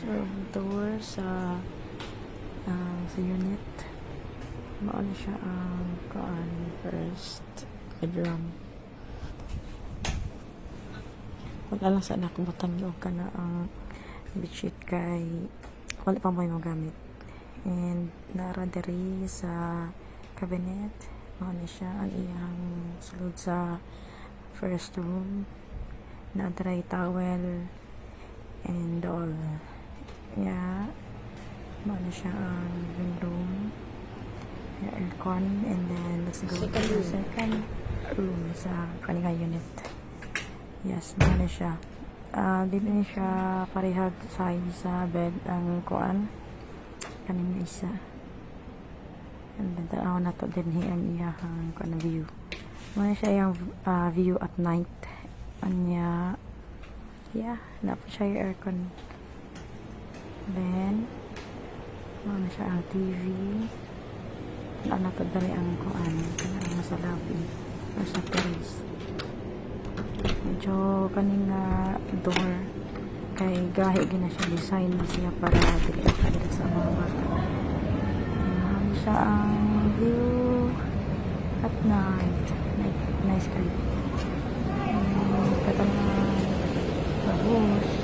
room tour sa unit. Mauna siya ang first bedroom. Wala lang sa anak butang yung ka na ang bedsheet kay wala pa mo yung gamit. And nara diri sa cabinet. Mauna siya ang iyang sulod sa first room. Na-dry towel and all. Yeah. Mauna siya ang living room. Aircon, and then let's go to the second room sa kanila unit. Yes, mauna siya. Dito niya siya parehag size sa bed ang kuan kaning isa. And then tanaw na to din ang iyang kuan view. Mauna siya yung view at night. Anya, yeah, na po siya yung aircon. Then mauna siya ang TV. Ano to dali ang kuan kanang sa lobby or sa terrace. Medyo kaning door kay gahi gina siya design siya para dili ka sa mga bata. Ano siya ang view at night. Nice kayo. Katang bahus